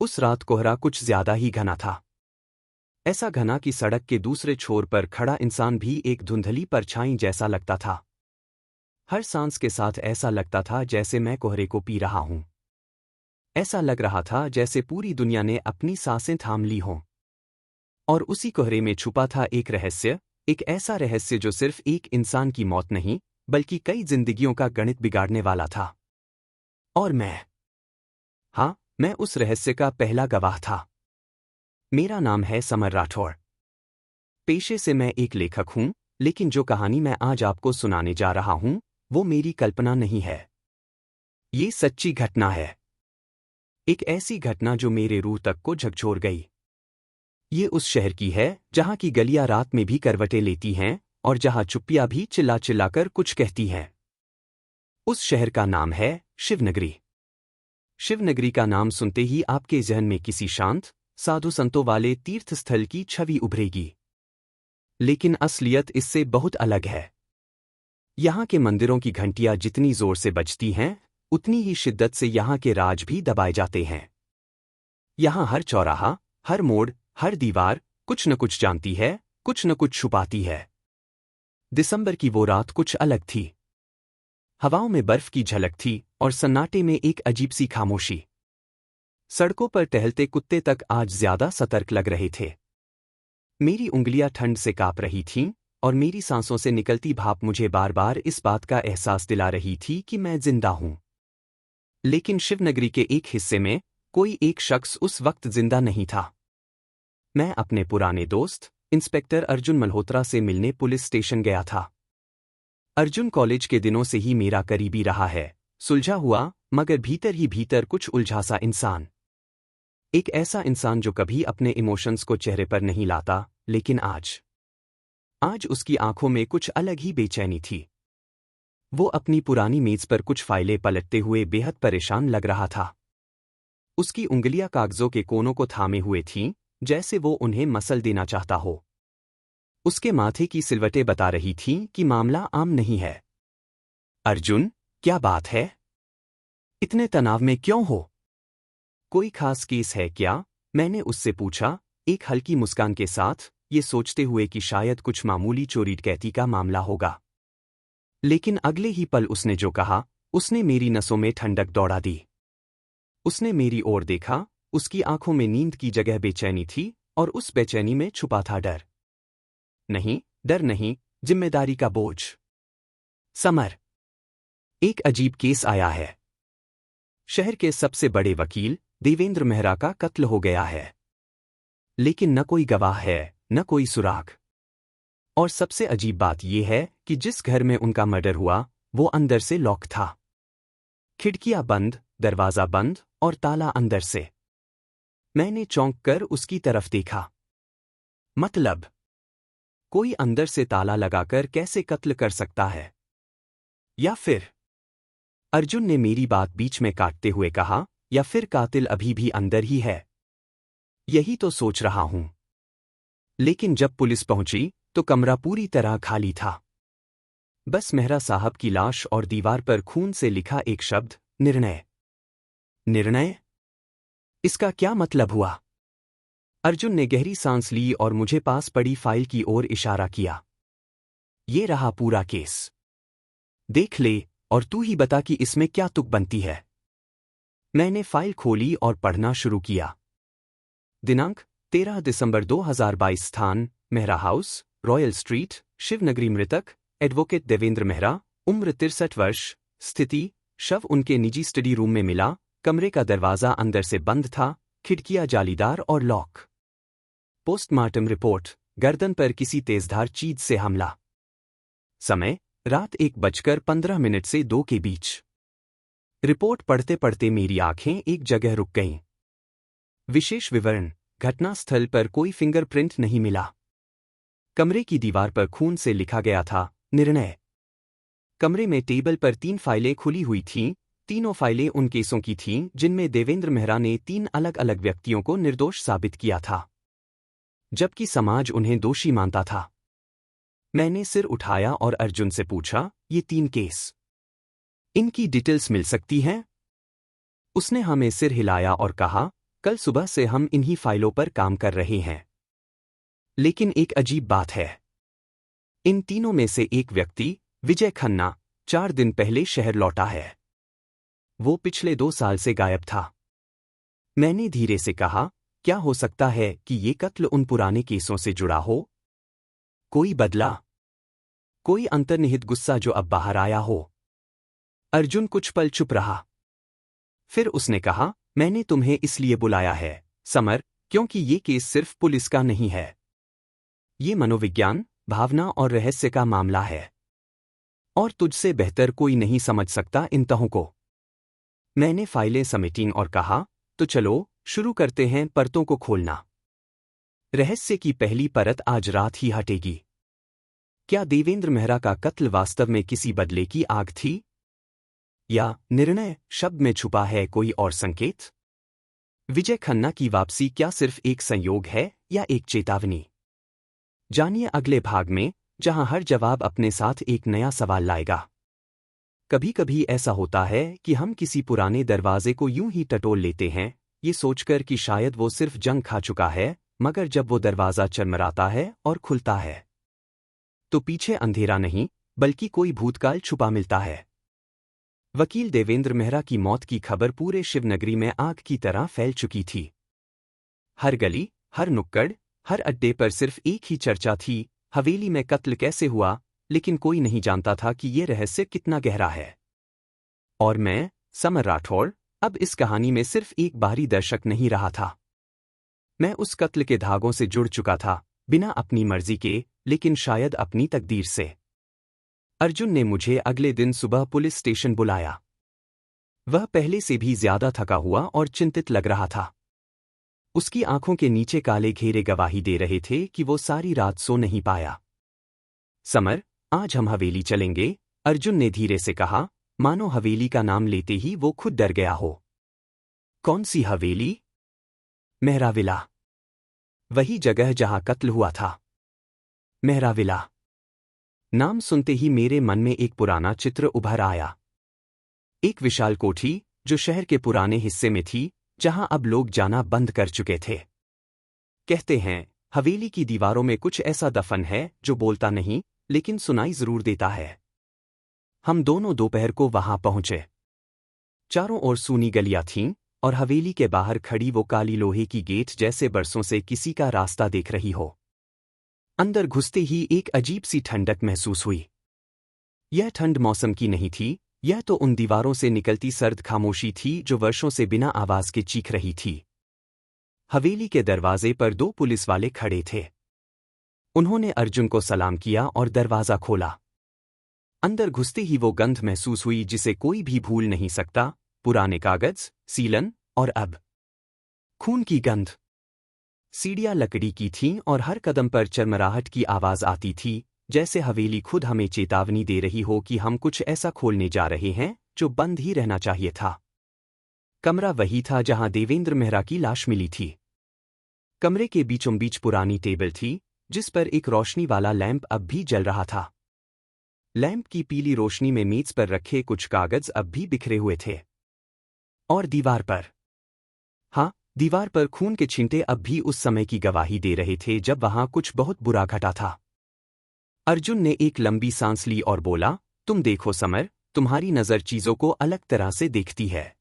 उस रात कोहरा कुछ ज्यादा ही घना था। ऐसा घना कि सड़क के दूसरे छोर पर खड़ा इंसान भी एक धुंधली परछाई जैसा लगता था। हर सांस के साथ ऐसा लगता था जैसे मैं कोहरे को पी रहा हूं। ऐसा लग रहा था जैसे पूरी दुनिया ने अपनी सांसें थाम ली हों। और उसी कोहरे में छुपा था एक रहस्य, एक ऐसा रहस्य जो सिर्फ एक इंसान की मौत नहीं, बल्कि कई जिंदगियों का गणित बिगाड़ने वाला था। और हाँ, मैं उस रहस्य का पहला गवाह था। मेरा नाम है समर राठौड़। पेशे से मैं एक लेखक हूं, लेकिन जो कहानी मैं आज आपको सुनाने जा रहा हूं, वो मेरी कल्पना नहीं है। ये सच्ची घटना है। एक ऐसी घटना जो मेरे रूह तक को झकझोर गई। ये उस शहर की है जहां की गलियां रात में भी करवटें लेती हैं और जहां चुप्पियां भी चिल्ला चिल्लाकर कुछ कहती हैं। उस शहर का नाम है शिवनगरी। शिवनगरी का नाम सुनते ही आपके जहन में किसी शांत, साधु संतों वाले तीर्थस्थल की छवि उभरेगी। लेकिन असलियत इससे बहुत अलग है। यहाँ के मंदिरों की घंटियां जितनी जोर से बजती हैं, उतनी ही शिद्दत से यहाँ के राज भी दबाए जाते हैं। यहाँ हर चौराहा, हर मोड़, हर दीवार कुछ न कुछ जानती है, कुछ न कुछ छुपाती है। दिसंबर की वो रात कुछ अलग थी। हवाओं में बर्फ की झलक थी और सन्नाटे में एक अजीब सी खामोशी। सड़कों पर टहलते कुत्ते तक आज ज्यादा सतर्क लग रहे थे। मेरी उंगलियां ठंड से कांप रही थीं और मेरी सांसों से निकलती भाप मुझे बार बार इस बात का एहसास दिला रही थी कि मैं जिंदा हूं। लेकिन शिवनगरी के एक हिस्से में कोई एक शख्स उस वक्त जिंदा नहीं था। मैं अपने पुराने दोस्त इंस्पेक्टर अर्जुन मल्होत्रा से मिलने पुलिस स्टेशन गया था। अर्जुन कॉलेज के दिनों से ही मेरा करीबी रहा है, सुलझा हुआ मगर भीतर ही भीतर कुछ उलझा सा इंसान। एक ऐसा इंसान जो कभी अपने इमोशंस को चेहरे पर नहीं लाता, लेकिन आज उसकी आंखों में कुछ अलग ही बेचैनी थी। वो अपनी पुरानी मेज पर कुछ फाइलें पलटते हुए बेहद परेशान लग रहा था। उसकी उंगलियां कागजों के कोनों को थामे हुए थीं, जैसे वो उन्हें मसल देना चाहता हो। उसके माथे की सिलवटें बता रही थीं कि मामला आम नहीं है। अर्जुन, क्या बात है? इतने तनाव में क्यों हो? कोई खास केस है क्या? मैंने उससे पूछा, एक हल्की मुस्कान के साथ, ये सोचते हुए कि शायद कुछ मामूली चोरी डकैती का मामला होगा। लेकिन अगले ही पल उसने जो कहा, उसने मेरी नसों में ठंडक दौड़ा दी। उसने मेरी ओर देखा, उसकी आंखों में नींद की जगह बेचैनी थी और उस बेचैनी में छुपा था डर। नहीं, डर नहीं, जिम्मेदारी का बोझ। समर, एक अजीब केस आया है। शहर के सबसे बड़े वकील देवेंद्र मेहरा का कत्ल हो गया है। लेकिन न कोई गवाह है, न कोई सुराग। और सबसे अजीब बात यह है कि जिस घर में उनका मर्डर हुआ, वो अंदर से लॉक था। खिड़कियां बंद, दरवाजा बंद और ताला अंदर से। मैंने चौंक कर उसकी तरफ देखा। मतलब, कोई अंदर से ताला लगाकर कैसे कत्ल कर सकता है? या फिर अर्जुन ने मेरी बात बीच में काटते हुए कहा, या फिर कातिल अभी भी अंदर ही है? यही तो सोच रहा हूं। लेकिन जब पुलिस पहुंची, तो कमरा पूरी तरह खाली था। बस मेहरा साहब की लाश और दीवार पर खून से लिखा एक शब्द, निर्णय। निर्णय? इसका क्या मतलब हुआ? अर्जुन ने गहरी सांस ली और मुझे पास पड़ी फाइल की ओर इशारा किया। ये रहा पूरा केस। देख ले और तू ही बता कि इसमें क्या तुक बनती है। मैंने फाइल खोली और पढ़ना शुरू किया। दिनांक 13 दिसंबर 2022। स्थान मेहरा हाउस, रॉयल स्ट्रीट, शिवनगरी। मृतक एडवोकेट देवेंद्र मेहरा, उम्र 63 वर्ष। स्थिति, शव उनके निजी स्टडी रूम में मिला। कमरे का दरवाजा अंदर से बंद था, खिड़कियां जालीदार और लॉक। पोस्टमार्टम रिपोर्ट, गर्दन पर किसी तेजधार चीज से हमला। समय, रात 1:15 से 2 के बीच। रिपोर्ट पढ़ते पढ़ते मेरी आंखें एक जगह रुक गईं। विशेष विवरण, घटनास्थल पर कोई फिंगरप्रिंट नहीं मिला। कमरे की दीवार पर खून से लिखा गया था, निर्णय। कमरे में टेबल पर 3 फाइलें खुली हुई थीं। तीनों फाइलें उन केसों की थीं जिनमें देवेंद्र मेहरा ने 3 अलग अलग व्यक्तियों को निर्दोष साबित किया था, जबकि समाज उन्हें दोषी मानता था। मैंने सिर उठाया और अर्जुन से पूछा, ये 3 केस, इनकी डिटेल्स मिल सकती हैं? उसने हमें सिर हिलाया और कहा, कल सुबह से हम इन्हीं फाइलों पर काम कर रहे हैं। लेकिन एक अजीब बात है। इन तीनों में से एक व्यक्ति, विजय खन्ना, 4 दिन पहले शहर लौटा है। वो पिछले 2 साल से गायब था। मैंने धीरे से कहा, क्या हो सकता है कि ये कत्ल उन पुराने केसों से जुड़ा हो? कोई बदला, कोई अंतर्निहित गुस्सा जो अब बाहर आया हो। अर्जुन कुछ पल चुप रहा। फिर उसने कहा, मैंने तुम्हें इसलिए बुलाया है, समर, क्योंकि ये केस सिर्फ पुलिस का नहीं है। ये मनोविज्ञान, भावना और रहस्य का मामला है। और तुझसे बेहतर कोई नहीं समझ सकता इन तहों को। मैंने फाइलें समेटी और कहा, तो चलो, शुरू करते हैं परतों को खोलना। रहस्य की पहली परत आज रात ही हटेगी। क्या देवेंद्र मेहरा का कत्ल वास्तव में किसी बदले की आग थी? या निर्णय शब्द में छुपा है कोई और संकेत? विजय खन्ना की वापसी क्या सिर्फ एक संयोग है या एक चेतावनी? जानिए अगले भाग में, जहां हर जवाब अपने साथ एक नया सवाल लाएगा। कभी कभी ऐसा होता है कि हम किसी पुराने दरवाजे को यूं ही टटोल लेते हैं, ये सोचकर कि शायद वो सिर्फ जंग खा चुका है, मगर जब वो दरवाजा चरमराता है और खुलता है, तो पीछे अंधेरा नहीं, बल्कि कोई भूतकाल छुपा मिलता है। वकील देवेंद्र मेहरा की मौत की खबर पूरे शिवनगरी में आग की तरह फैल चुकी थी। हर गली, हर नुक्कड़, हर अड्डे पर सिर्फ एक ही चर्चा थी, हवेली में कत्ल कैसे हुआ, लेकिन कोई नहीं जानता था कि ये रहस्य कितना गहरा है। और मैं, समर राठौड़, अब इस कहानी में सिर्फ एक बाहरी दर्शक नहीं रहा था। मैं उस कत्ल के धागों से जुड़ चुका था, बिना अपनी मर्जी के, लेकिन शायद अपनी तकदीर से। अर्जुन ने मुझे अगले दिन सुबह पुलिस स्टेशन बुलाया। वह पहले से भी ज्यादा थका हुआ और चिंतित लग रहा था। उसकी आंखों के नीचे काले घेरे गवाही दे रहे थे कि वो सारी रात सो नहीं पाया। समर, आज हम हवेली चलेंगे, अर्जुन ने धीरे से कहा, मानो हवेली का नाम लेते ही वो खुद डर गया हो। कौन सी हवेली? मेहरा विला। वही जगह जहां कत्ल हुआ था। मेहरा विला। नाम सुनते ही मेरे मन में एक पुराना चित्र उभर आया। एक विशाल कोठी, जो शहर के पुराने हिस्से में थी, जहां अब लोग जाना बंद कर चुके थे। कहते हैं, हवेली की दीवारों में कुछ ऐसा दफन है जो बोलता नहीं, लेकिन सुनाई जरूर देता है। हम दोनों दोपहर को वहां पहुंचे। चारों ओर सूनी गलियां थीं, और हवेली के बाहर खड़ी वो काली लोहे की गेट जैसे बरसों से किसी का रास्ता देख रही हो। अंदर घुसते ही एक अजीब सी ठंडक महसूस हुई। यह ठंड मौसम की नहीं थी, यह तो उन दीवारों से निकलती सर्द खामोशी थी जो वर्षों से बिना आवाज के चीख रही थी। हवेली के दरवाजे पर 2 पुलिस वाले खड़े थे। उन्होंने अर्जुन को सलाम किया और दरवाजा खोला। अंदर घुसते ही वो गंध महसूस हुई जिसे कोई भी भूल नहीं सकता, पुराने कागज, सीलन और अब खून की गंध। सीढ़ियां लकड़ी की थीं और हर कदम पर चरमराहट की आवाज आती थी, जैसे हवेली खुद हमें चेतावनी दे रही हो कि हम कुछ ऐसा खोलने जा रहे हैं जो बंद ही रहना चाहिए था। कमरा वही था जहां देवेंद्र मेहरा की लाश मिली थी। कमरे के बीचों बीच पुरानी टेबल थी, जिस पर एक रोशनी वाला लैंप अब भी जल रहा था। लैंप की पीली रोशनी में मेज पर रखे कुछ कागज अब भी बिखरे हुए थे। और दीवार पर, हाँ, दीवार पर खून के छींटे अब भी उस समय की गवाही दे रहे थे जब वहां कुछ बहुत बुरा घटा था। अर्जुन ने एक लंबी सांस ली और बोला, तुम देखो समर, तुम्हारी नजर चीजों को अलग तरह से देखती है।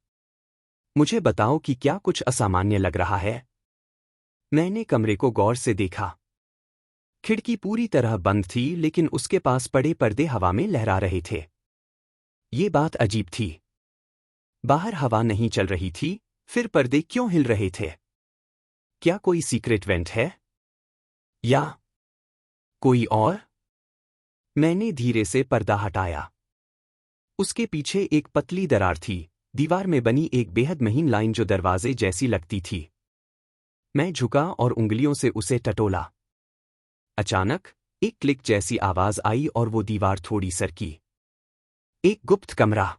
मुझे बताओ कि क्या कुछ असामान्य लग रहा है। मैंने कमरे को गौर से देखा। खिड़की पूरी तरह बंद थी, लेकिन उसके पास पड़े पर्दे हवा में लहरा रहे थे। ये बात अजीब थी। बाहर हवा नहीं चल रही थी, फिर पर्दे क्यों हिल रहे थे? क्या कोई सीक्रेट वेंट है? या कोई और? मैंने धीरे से पर्दा हटाया। उसके पीछे एक पतली दरार थी, दीवार में बनी एक बेहद महीन लाइन जो दरवाजे जैसी लगती थी। मैं झुका और उंगलियों से उसे टटोला। अचानक एक क्लिक जैसी आवाज आई और वो दीवार थोड़ी सरकी। एक गुप्त कमरा,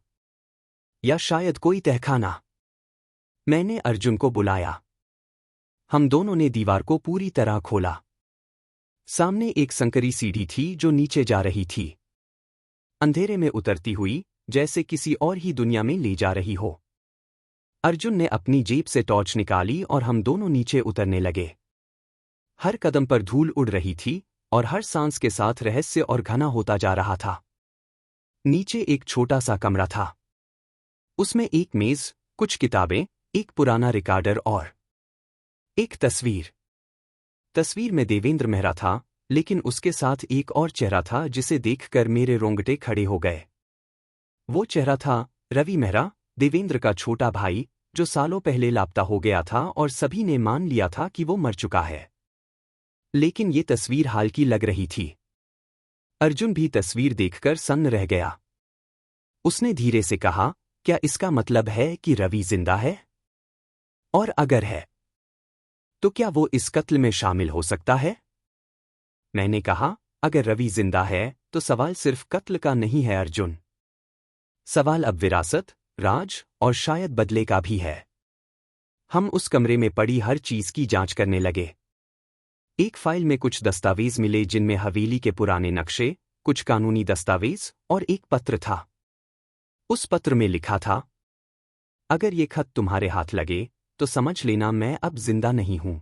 या शायद कोई तहखाना। मैंने अर्जुन को बुलाया। हम दोनों ने दीवार को पूरी तरह खोला। सामने एक संकरी सीढ़ी थी जो नीचे जा रही थी, अंधेरे में उतरती हुई, जैसे किसी और ही दुनिया में ले जा रही हो। अर्जुन ने अपनी जेब से टॉर्च निकाली और हम दोनों नीचे उतरने लगे। हर कदम पर धूल उड़ रही थी और हर सांस के साथ रहस्य और घना होता जा रहा था। नीचे एक छोटा सा कमरा था। उसमें एक मेज, कुछ किताबें, एक पुराना रिकॉर्डर और एक तस्वीर। तस्वीर में देवेंद्र मेहरा था, लेकिन उसके साथ एक और चेहरा था जिसे देखकर मेरे रोंगटे खड़े हो गए। वो चेहरा था रवि मेहरा, देवेंद्र का छोटा भाई, जो सालों पहले लापता हो गया था और सभी ने मान लिया था कि वो मर चुका है। लेकिन ये तस्वीर हाल की लग रही थी। अर्जुन भी तस्वीर देखकर सन्न रह गया। उसने धीरे से कहा, क्या इसका मतलब है कि रवि जिंदा है? और अगर है, तो क्या वो इस कत्ल में शामिल हो सकता है? मैंने कहा, अगर रवि जिंदा है तो सवाल सिर्फ कत्ल का नहीं है अर्जुन। सवाल अब विरासत, राज और शायद बदले का भी है। हम उस कमरे में पड़ी हर चीज की जांच करने लगे। एक फाइल में कुछ दस्तावेज मिले जिनमें हवेली के पुराने नक्शे, कुछ कानूनी दस्तावेज और एक पत्र था। उस पत्र में लिखा था, अगर ये खत तुम्हारे हाथ लगे तो समझ लेना मैं अब जिंदा नहीं हूं।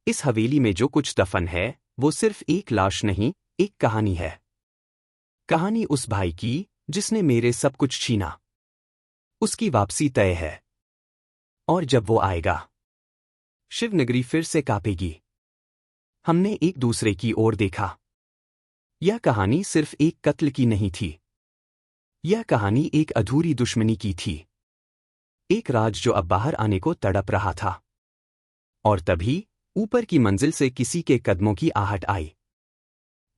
इस हवेली में जो कुछ दफन है वो सिर्फ एक लाश नहीं, एक कहानी है। कहानी उस भाई की जिसने मेरे सब कुछ छीना। उसकी वापसी तय है। और जब वो आएगा, शिवनगरी फिर से कांपेगी। हमने एक दूसरे की ओर देखा। यह कहानी सिर्फ एक कत्ल की नहीं थी। यह कहानी एक अधूरी दुश्मनी की थी। एक राज जो अब बाहर आने को तड़प रहा था। और तभी ऊपर की मंजिल से किसी के कदमों की आहट आई।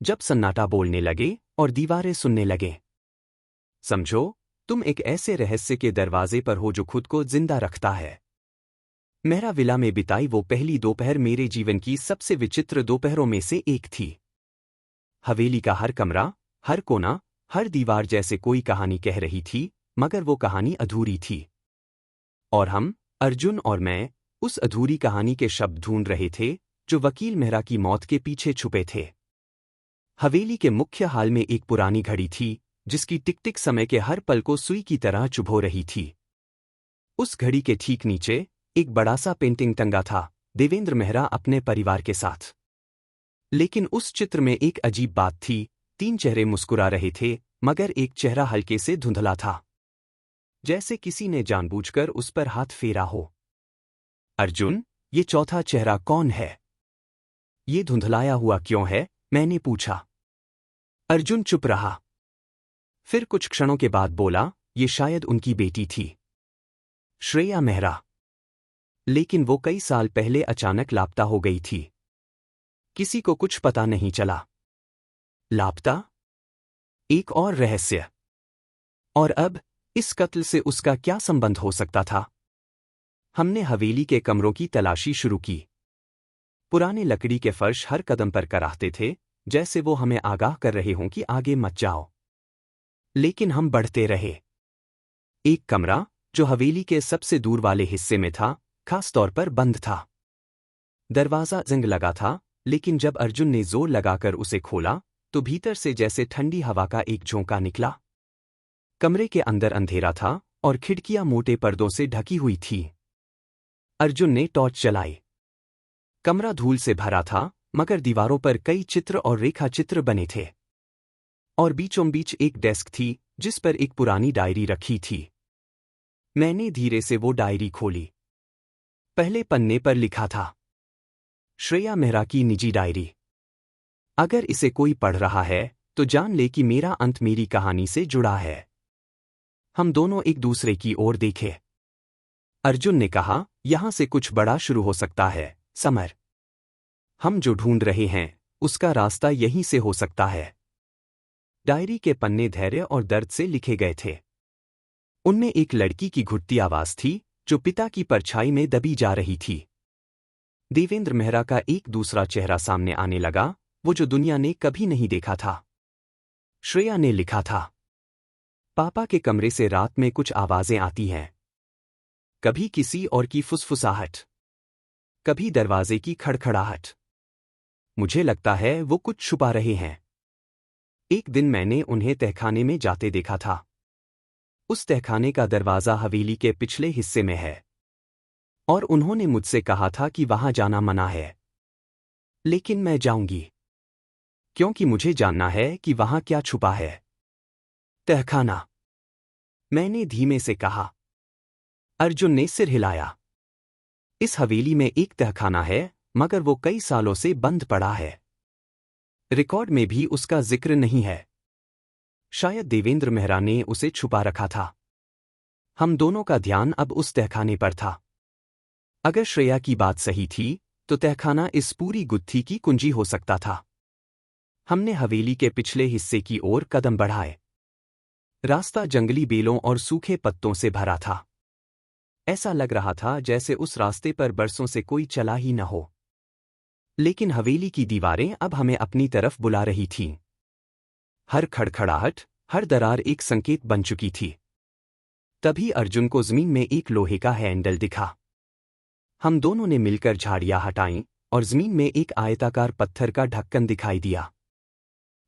जब सन्नाटा बोलने लगे और दीवारें सुनने लगे। समझो, तुम एक ऐसे रहस्य के दरवाजे पर हो जो खुद को जिंदा रखता है। मेरा विला में बिताई वो पहली दोपहर मेरे जीवन की सबसे विचित्र दोपहरों में से एक थी। हवेली का हर कमरा, हर कोना, हर दीवार जैसे कोई कहानी कह रही थी, मगर वो कहानी अधूरी थी। और हम, अर्जुन और मैं, उस अधूरी कहानी के शब्द ढूंढ रहे थे जो वकील मेहरा की मौत के पीछे छुपे थे। हवेली के मुख्य हाल में एक पुरानी घड़ी थी जिसकी टिक टिक समय के हर पल को सुई की तरह चुभो रही थी। उस घड़ी के ठीक नीचे एक बड़ा सा पेंटिंग टंगा था, देवेंद्र मेहरा अपने परिवार के साथ। लेकिन उस चित्र में एक अजीब बात थी, 3 चेहरे मुस्कुरा रहे थे, मगर एक चेहरा हल्के से धुंधला था, जैसे किसी ने जानबूझकर उस पर हाथ फेरा हो। अर्जुन, ये चौथा चेहरा कौन है? ये धुंधलाया हुआ क्यों है? मैंने पूछा। अर्जुन चुप रहा। फिर कुछ क्षणों के बाद बोला, ये शायद उनकी बेटी थी, श्रेया मेहरा। लेकिन वो कई साल पहले अचानक लापता हो गई थी। किसी को कुछ पता नहीं चला। लापता? एक और रहस्य। और अब इस कत्ल से उसका क्या संबंध हो सकता था? हमने हवेली के कमरों की तलाशी शुरू की। पुराने लकड़ी के फर्श हर कदम पर कराहते थे, जैसे वो हमें आगाह कर रहे हों कि आगे मत जाओ। लेकिन हम बढ़ते रहे। एक कमरा, जो हवेली के सबसे दूर वाले हिस्से में था, खास तौर पर बंद था। दरवाजा जंग लगा था, लेकिन जब अर्जुन ने जोर लगाकर उसे खोला, तो भीतर से जैसे ठंडी हवा का एक झोंका निकला। कमरे के अंदर अंधेरा था और खिड़कियां मोटे पर्दों से ढकी हुई थीं। अर्जुन ने टॉर्च जलाई। कमरा धूल से भरा था, मगर दीवारों पर कई चित्र और रेखा चित्र बने थे। और बीचों बीच एक डेस्क थी, जिस पर एक पुरानी डायरी रखी थी। मैंने धीरे से वो डायरी खोली। पहले पन्ने पर लिखा था, श्रेया मेहरा की निजी डायरी। अगर इसे कोई पढ़ रहा है, तो जान ले कि मेरा अंत मेरी कहानी से जुड़ा है। हम दोनों एक दूसरे की ओर देखे। अर्जुन ने कहा, यहां से कुछ बड़ा शुरू हो सकता है, समर। हम जो ढूंढ रहे हैं, उसका रास्ता यहीं से हो सकता है। डायरी के पन्ने धैर्य और दर्द से लिखे गए थे। उनमें एक लड़की की घुटती आवाज थी, जो पिता की परछाई में दबी जा रही थी। देवेंद्र मेहरा का एक दूसरा चेहरा सामने आने लगा, वो जो दुनिया ने कभी नहीं देखा था। श्रेया ने लिखा था, पापा के कमरे से रात में कुछ आवाजें आती हैं। कभी किसी और की फुसफुसाहट, कभी दरवाजे की खड़खड़ाहट। मुझे लगता है वो कुछ छुपा रहे हैं। एक दिन मैंने उन्हें तहखाने में जाते देखा था। उस तहखाने का दरवाज़ा हवेली के पिछले हिस्से में है और उन्होंने मुझसे कहा था कि वहां जाना मना है। लेकिन मैं जाऊंगी, क्योंकि मुझे जानना है कि वहां क्या छुपा है। तहखाना, मैंने धीमे से कहा। अर्जुन ने सिर हिलाया। इस हवेली में एक तहखाना है, मगर वो कई सालों से बंद पड़ा है। रिकॉर्ड में भी उसका जिक्र नहीं है। शायद देवेंद्र मेहरा ने उसे छुपा रखा था। हम दोनों का ध्यान अब उस तहखाने पर था। अगर श्रेया की बात सही थी, तो तहखाना इस पूरी गुत्थी की कुंजी हो सकता था। हमने हवेली के पिछले हिस्से की ओर कदम बढ़ाए। रास्ता जंगली बेलों और सूखे पत्तों से भरा था। ऐसा लग रहा था जैसे उस रास्ते पर बरसों से कोई चला ही न हो। लेकिन हवेली की दीवारें अब हमें अपनी तरफ बुला रही थीं। हर खड़खड़ाहट, हर दरार एक संकेत बन चुकी थी। तभी अर्जुन को जमीन में एक लोहे का हैंडल दिखा। हम दोनों ने मिलकर झाड़ियां हटाईं और जमीन में एक आयताकार पत्थर का ढक्कन दिखाई दिया।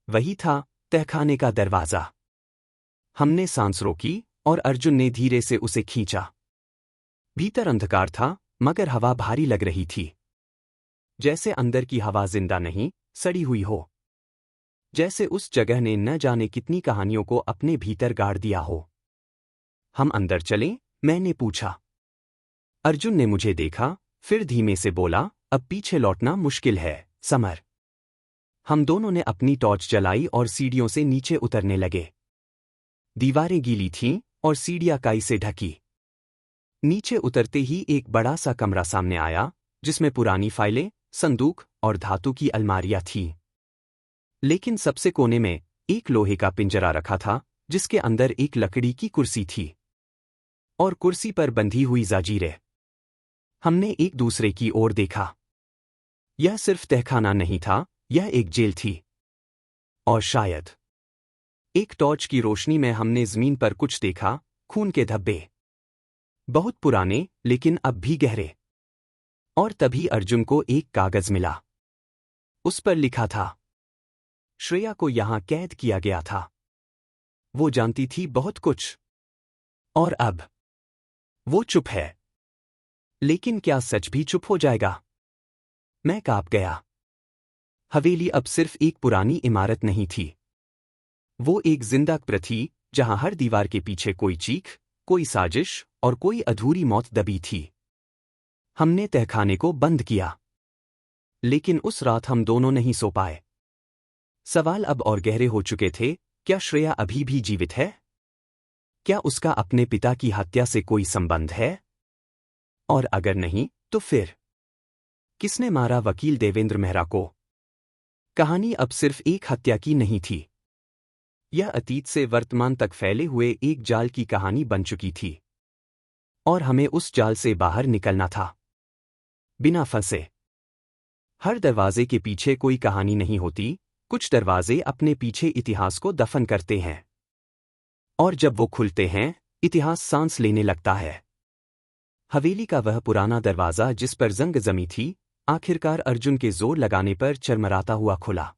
वही था तहखाने का दरवाज़ा। हमने सांस रोकी और अर्जुन ने धीरे से उसे खींचा। भीतर अंधकार था, मगर हवा भारी लग रही थी। जैसे अंदर की हवा जिंदा नहीं, सड़ी हुई हो। जैसे उस जगह ने न जाने कितनी कहानियों को अपने भीतर गाड़ दिया हो। हम अंदर चलें? मैंने पूछा। अर्जुन ने मुझे देखा, फिर धीमे से बोला, अब पीछे लौटना मुश्किल है, समर। हम दोनों ने अपनी टॉर्च जलाई और सीढ़ियों से नीचे उतरने लगे। दीवारें गीली थीं और सीढ़ियां काई से ढकी। नीचे उतरते ही एक बड़ा सा कमरा सामने आया, जिसमें पुरानी फाइलें, संदूक और धातु की अलमारियां थीं। लेकिन सबसे कोने में एक लोहे का पिंजरा रखा था, जिसके अंदर एक लकड़ी की कुर्सी थी और कुर्सी पर बंधी हुई जंजीरें। हमने एक दूसरे की ओर देखा। यह सिर्फ तहखाना नहीं था, यह एक जेल थी। और शायद एक टॉर्च की रोशनी में हमने जमीन पर कुछ देखा, खून के धब्बे। बहुत पुराने, लेकिन अब भी गहरे। और तभी अर्जुन को एक कागज मिला। उस पर लिखा था, श्रेया को यहां कैद किया गया था। वो जानती थी बहुत कुछ। और अब वो चुप है। लेकिन क्या सच भी चुप हो जाएगा? मैं कांप गया। हवेली अब सिर्फ एक पुरानी इमारत नहीं थी। वो एक जिंदा कब्र थी, जहां हर दीवार के पीछे कोई चीख, कोई साजिश और कोई अधूरी मौत दबी थी। हमने तहखाने को बंद किया। लेकिन उस रात हम दोनों नहीं सो पाए। सवाल अब और गहरे हो चुके थे। क्या श्रेया अभी भी जीवित है? क्या उसका अपने पिता की हत्या से कोई संबंध है? और अगर नहीं, तो फिर किसने मारा वकील देवेंद्र मेहरा को? कहानी अब सिर्फ एक हत्या की नहीं थी। यह अतीत से वर्तमान तक फैले हुए एक जाल की कहानी बन चुकी थी। और हमें उस जाल से बाहर निकलना था, बिना फंसे। हर दरवाजे के पीछे कोई कहानी नहीं होती। कुछ दरवाजे अपने पीछे इतिहास को दफन करते हैं, और जब वो खुलते हैं, इतिहास सांस लेने लगता है। हवेली का वह पुराना दरवाजा जिस पर जंग जमी थी, आखिरकार अर्जुन के जोर लगाने पर चरमराता हुआ खुला।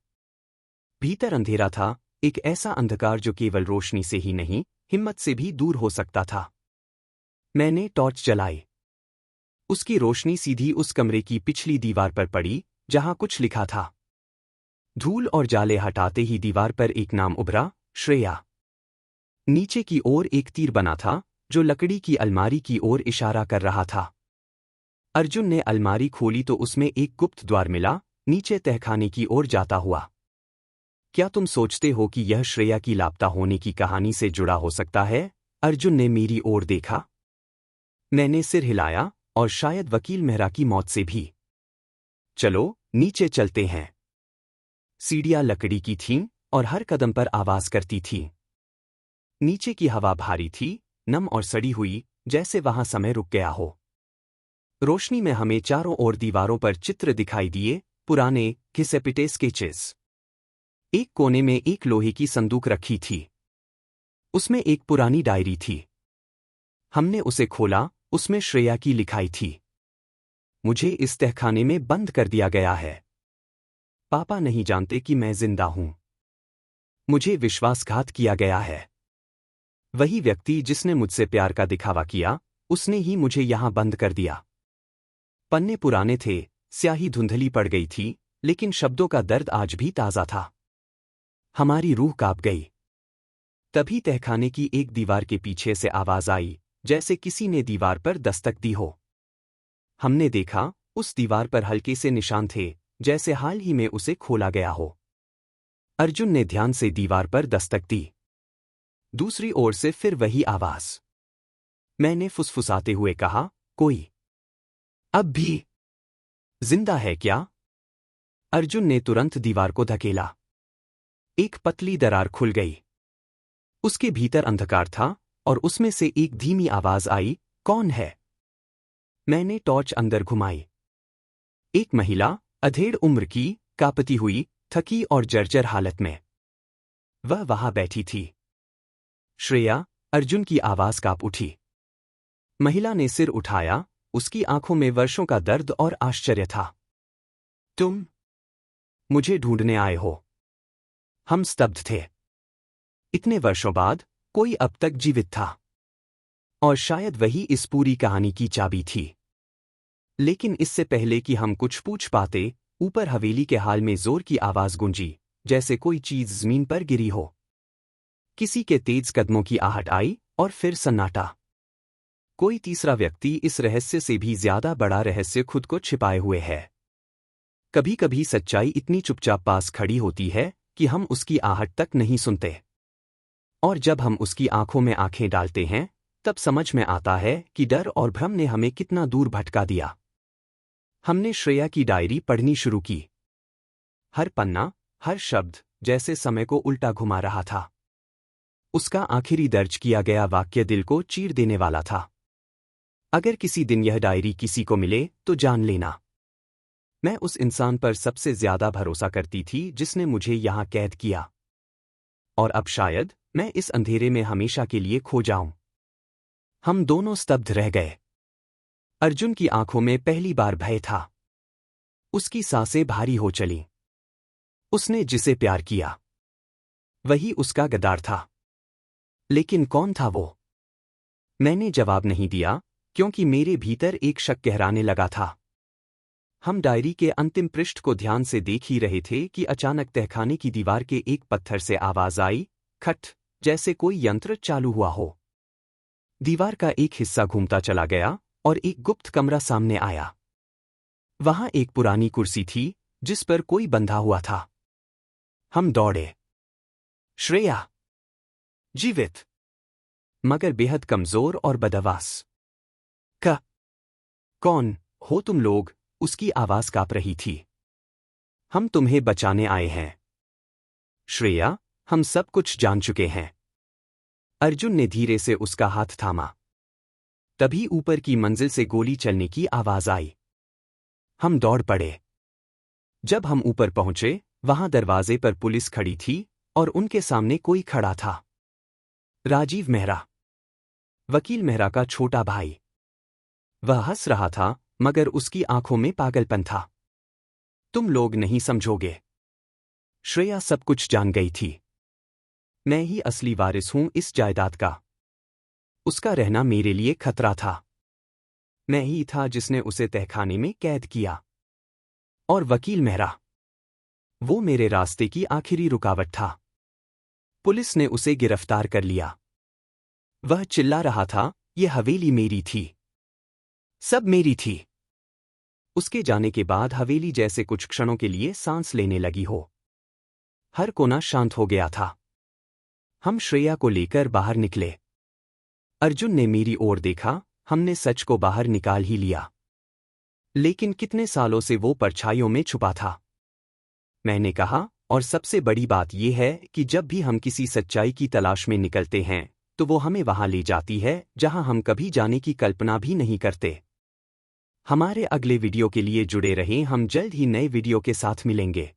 भीतर अंधेरा था, एक ऐसा अंधकार जो केवल रोशनी से ही नहीं, हिम्मत से भी दूर हो सकता था। मैंने टॉर्च जलाई। उसकी रोशनी सीधी उस कमरे की पिछली दीवार पर पड़ी, जहां कुछ लिखा था। धूल और जाले हटाते ही दीवार पर एक नाम उभरा, श्रेया। नीचे की ओर एक तीर बना था, जो लकड़ी की अलमारी की ओर इशारा कर रहा था। अर्जुन ने अलमारी खोली तो उसमें एक गुप्त द्वार मिला, नीचे तहखाने की ओर जाता हुआ। क्या तुम सोचते हो कि यह श्रेया की लापता होने की कहानी से जुड़ा हो सकता है? अर्जुन ने मेरी ओर देखा। मैंने सिर हिलाया, और शायद वकील मेहरा की मौत से भी। चलो, नीचे चलते हैं। सीढ़ियां लकड़ी की थीं और हर कदम पर आवाज करती थीं। नीचे की हवा भारी थी, नम और सड़ी हुई, जैसे वहां समय रुक गया हो। रोशनी में हमें चारों ओर दीवारों पर चित्र दिखाई दिए, पुराने, घिसे-पिटे स्केचेस। एक कोने में एक लोहे की संदूक रखी थी। उसमें एक पुरानी डायरी थी। हमने उसे खोला, उसमें श्रेया की लिखाई थी। मुझे इस तहखाने में बंद कर दिया गया है। पापा नहीं जानते कि मैं जिंदा हूं। मुझे विश्वासघात किया गया है। वही व्यक्ति जिसने मुझसे प्यार का दिखावा किया, उसने ही मुझे यहां बंद कर दिया। पन्ने पुराने थे, स्याही धुंधली पड़ गई थी, लेकिन शब्दों का दर्द आज भी ताज़ा था। हमारी रूह कांप गई। तभी तहखाने की एक दीवार के पीछे से आवाज आई, जैसे किसी ने दीवार पर दस्तक दी हो। हमने देखा, उस दीवार पर हल्के से निशान थे, जैसे हाल ही में उसे खोला गया हो। अर्जुन ने ध्यान से दीवार पर दस्तक दी। दूसरी ओर से फिर वही आवाज। मैंने फुसफुसाते हुए कहा, कोई अब भी जिंदा है क्या? अर्जुन ने तुरंत दीवार को धकेला। एक पतली दरार खुल गई। उसके भीतर अंधकार था, और उसमें से एक धीमी आवाज आई, कौन है? मैंने टॉर्च अंदर घुमाई। एक महिला, अधेड़ उम्र की, कांपती हुई, थकी और जर्जर हालत में। वह वहां बैठी थी। श्रेया, अर्जुन की आवाज कांप उठी। महिला ने सिर उठाया, उसकी आंखों में वर्षों का दर्द और आश्चर्य था। तुम मुझे ढूंढने आए हो? हम स्तब्ध थे। इतने वर्षों बाद कोई अब तक जीवित था। और शायद वही इस पूरी कहानी की चाबी थी। लेकिन इससे पहले कि हम कुछ पूछ पाते, ऊपर हवेली के हाल में जोर की आवाज गूंजी, जैसे कोई चीज जमीन पर गिरी हो। किसी के तेज कदमों की आहट आई, और फिर सन्नाटा। कोई तीसरा व्यक्ति इस रहस्य से भी ज्यादा बड़ा रहस्य खुद को छिपाए हुए है। कभी कभी सच्चाई इतनी चुपचाप पास खड़ी होती है कि हम उसकी आहट तक नहीं सुनते। और जब हम उसकी आंखों में आंखें डालते हैं, तब समझ में आता है कि डर और भ्रम ने हमें कितना दूर भटका दिया। हमने श्रेया की डायरी पढ़नी शुरू की। हर पन्ना, हर शब्द जैसे समय को उल्टा घुमा रहा था। उसका आखिरी दर्ज किया गया वाक्य दिल को चीर देने वाला था। अगर किसी दिन यह डायरी किसी को मिले तो जान लेना, मैं उस इंसान पर सबसे ज्यादा भरोसा करती थी जिसने मुझे यहां कैद किया। और अब शायद मैं इस अंधेरे में हमेशा के लिए खो जाऊं। हम दोनों स्तब्ध रह गए। अर्जुन की आंखों में पहली बार भय था। उसकी सांसें भारी हो चलीं। उसने जिसे प्यार किया, वही उसका गद्दार था। लेकिन कौन था वो? मैंने जवाब नहीं दिया, क्योंकि मेरे भीतर एक शक गहराने लगा था। हम डायरी के अंतिम पृष्ठ को ध्यान से देख ही रहे थे कि अचानक तहखाने की दीवार के एक पत्थर से आवाज आई, खट, जैसे कोई यंत्र चालू हुआ हो। दीवार का एक हिस्सा घूमता चला गया, और एक गुप्त कमरा सामने आया। वहां एक पुरानी कुर्सी थी, जिस पर कोई बंधा हुआ था। हम दौड़े। श्रेया, जीवित, मगर बेहद कमजोर और बदहवास। कौन हो तुम लोग? उसकी आवाज कांप रही थी। हम तुम्हें बचाने आए हैं। श्रेया, हम सब कुछ जान चुके हैं। अर्जुन ने धीरे से उसका हाथ थामा। तभी ऊपर की मंजिल से गोली चलने की आवाज आई। हम दौड़ पड़े। जब हम ऊपर पहुंचे, वहां दरवाजे पर पुलिस खड़ी थी, और उनके सामने कोई खड़ा था। राजीव मेहरा, वकील मेहरा का छोटा भाई। वह हंस रहा था, मगर उसकी आंखों में पागलपन था। तुम लोग नहीं समझोगे। श्रेया सब कुछ जान गई थी। मैं ही असली वारिस हूं इस जायदाद का। उसका रहना मेरे लिए खतरा था। मैं ही था जिसने उसे तहखाने में कैद किया। और वकील मेहरा, वो मेरे रास्ते की आखिरी रुकावट था। पुलिस ने उसे गिरफ्तार कर लिया। वह चिल्ला रहा था, ये हवेली मेरी थी, सब मेरी थी। उसके जाने के बाद हवेली जैसे कुछ क्षणों के लिए सांस लेने लगी हो। हर कोना शांत हो गया था। हम श्रेया को लेकर बाहर निकले। अर्जुन ने मेरी ओर देखा, हमने सच को बाहर निकाल ही लिया। लेकिन कितने सालों से वो परछाइयों में छुपा था। मैंने कहा, और सबसे बड़ी बात यह है कि जब भी हम किसी सच्चाई की तलाश में निकलते हैं, तो वो हमें वहां ले जाती है जहां हम कभी जाने की कल्पना भी नहीं करते। हमारे अगले वीडियो के लिए जुड़े रहें। हम जल्द ही नए वीडियो के साथ मिलेंगे।